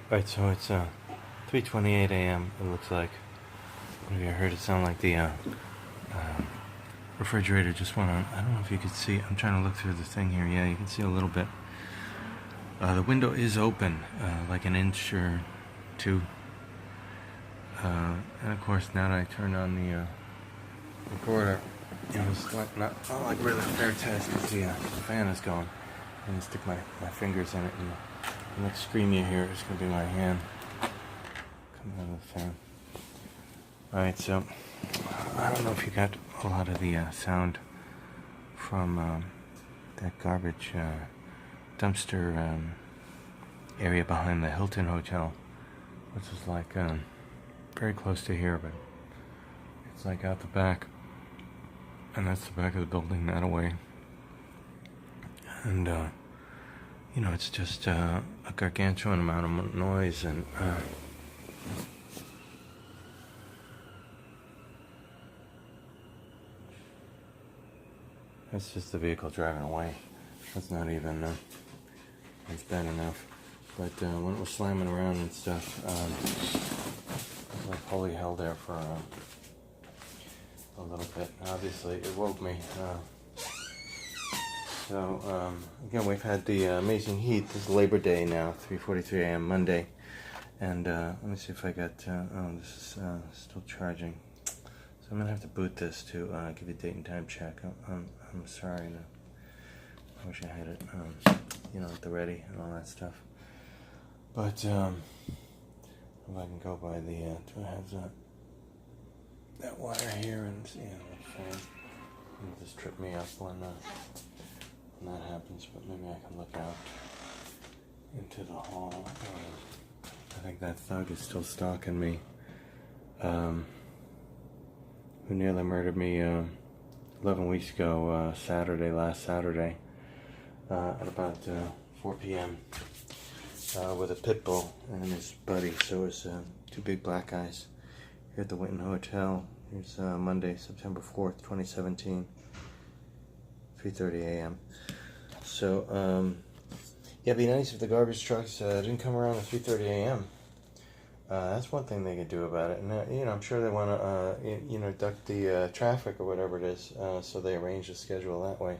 Right, so it's 3:28 a.m. It looks like. Maybe I heard it sound like the refrigerator just went on. I don't know if you could see. I'm trying to look through the thing here. Yeah, you can see a little bit. The window is open, like an inch or two. And of course, now that I turned on the recorder, it's not like really a fair test because the fan is going. I'm gonna stick my fingers in it, and the next scream you hear is gonna be my hand coming out of the fan. Alright, so I don't know if you got a lot of the sound from that garbage dumpster area behind the Hilton Hotel, which is like very close to here, but it's like out the back, and that's the back of the building that away. And it's just a gargantuan amount of noise, and that's just the vehicle driving away. That's not even that's bad enough. But when it was slamming around and stuff, I was like holy hell there for a little bit. Obviously, it woke me. So again, we've had the amazing heat. This is Labor Day now, 3:43 a.m. Monday, and let me see if I got. This is still charging. So I'm gonna have to boot this to give you a date and time check. I'm sorry. I wish I had it, at the ready and all that stuff. But if I can go by the, do I have that wire here and the fan? It'll just trip me up when that happens. But maybe I can look out into the hall. I think that thug is still stalking me. Who nearly murdered me 11 weeks ago, last Saturday, at about 4 p.m. With a pit bull and his buddy. So it was two big black guys here at the Hilton Hotel. Here's Monday, September 4th, 2017, 3:30 a.m. So, it'd be nice if the garbage trucks didn't come around at 3:30 a.m. That's one thing they could do about it. And, I'm sure they want to, duck the traffic or whatever it is, so they arrange the schedule that way.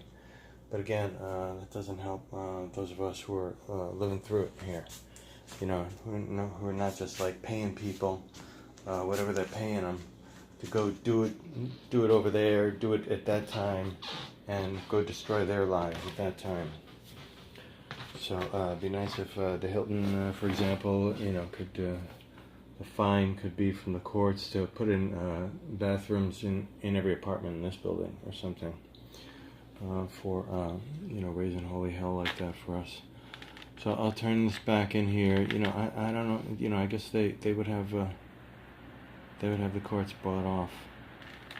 But again, that doesn't help those of us who are living through it here. Who are not just like paying people, whatever they're paying them, to go do it over there, do it at that time, and go destroy their lives at that time. So it'd be nice if the Hilton, for example, could the fine could be from the courts to put in bathrooms in every apartment in this building or something. For raising holy hell like that for us. So I'll turn this back in here. I don't know. I guess they would have the courts bought off.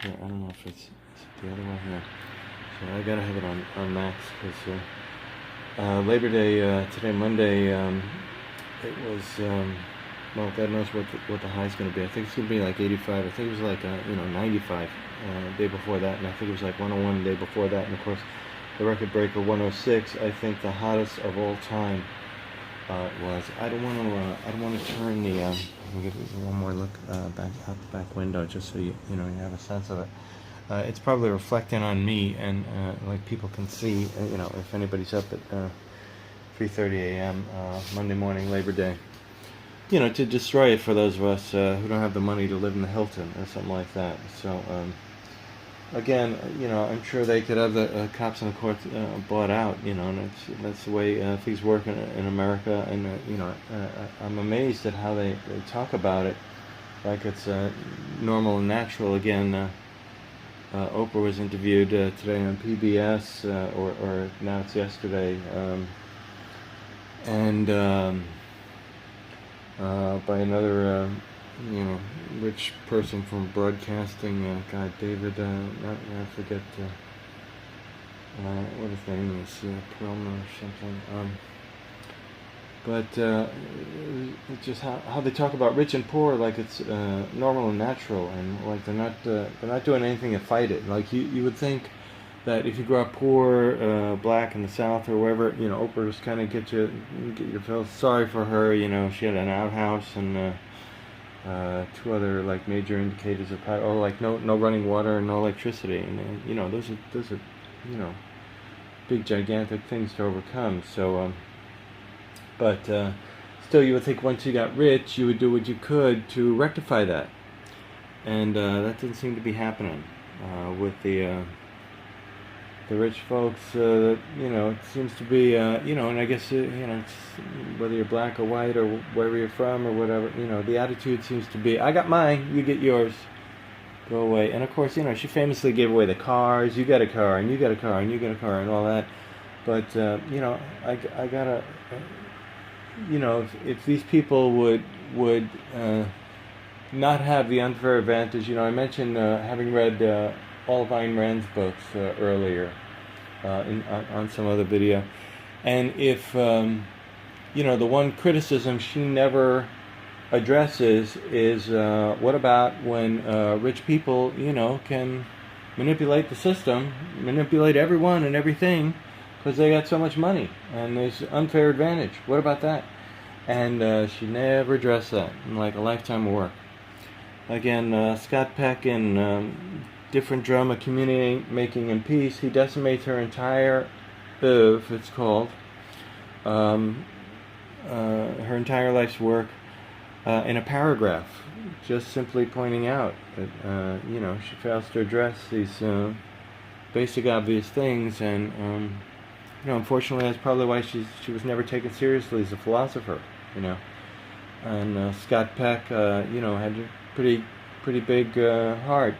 Yeah, I don't know if it's the other way here. So I gotta have it on max because Labor Day today, Monday. It was God knows what the high's gonna be. I think it's gonna be like 85. I think it was like 95 day before that, and I think it was like 101 the day before that, and of course the record breaker 106. I think the hottest of all time was. I don't want to turn the. Let me give you one more look back out the back window just so you have a sense of it. It's probably reflecting on me, and like people can see. If anybody's up at 3:30 a.m. Monday morning, Labor Day. To destroy it for those of us who don't have the money to live in the Hilton or something like that. So, again, I'm sure they could have the cops and the courts bought out, and that's the way things work in America. And, I'm amazed at how they talk about it like it's normal and natural. Again, Oprah was interviewed today on PBS, or now it's yesterday, and by another, rich person from broadcasting, guy, David, I forget what his name is, Perlman or something. But it's just how they talk about rich and poor like it's normal and natural, and like they're not doing anything to fight it. Like you would think that if you grow up poor, black in the South or wherever, Oprah just kind of get you feel sorry for her. She had an outhouse and two other like major indicators of power, or like no running water and no electricity, and those are big gigantic things to overcome. So, but still, you would think once you got rich, you would do what you could to rectify that, and that didn't seem to be happening with the rich folks. It seems to be, and I guess it's, whether you're black or white or wherever you're from or whatever, the attitude seems to be, I got mine, you get yours, go away. And of course, she famously gave away the cars. You got a car, and you got a car, and you got a car, and all that. But I gotta, if these people would not have the unfair advantage. I mentioned having read all of Ayn Rand's books earlier on some other video, and if the one criticism she never addresses is what about when rich people can manipulate the system, manipulate everyone and everything because they got so much money and there's unfair advantage. What about that? And she never addressed that in like a lifetime of work. Again, Scott Peck in Different Drama, Community Making and Peace, he decimates her entire oeuvre, it's called, her entire life's work in a paragraph, just simply pointing out that she fails to address these basic obvious things, and unfortunately that's probably why she was never taken seriously as a philosopher. And Scott Peck had a pretty big heart,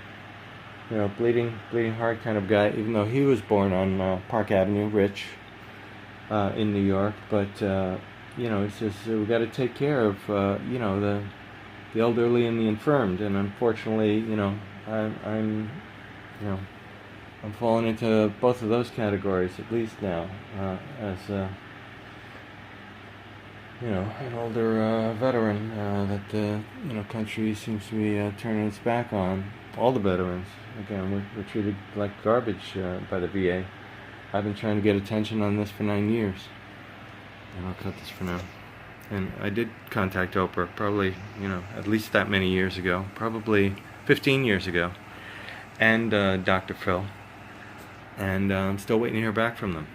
bleeding heart kind of guy, even though he was born on Park Avenue, rich, in New York. But it's just we got to take care of the elderly and the infirmed, and unfortunately, I'm falling into both of those categories at least now, as an older veteran that the country seems to be turning its back on. All the veterans, again, we're treated like garbage by the VA. I've been trying to get attention on this for 9 years. And I'll cut this for now. And I did contact Oprah probably, at least that many years ago, probably 15 years ago, and Dr. Phil. And I'm still waiting to hear back from them.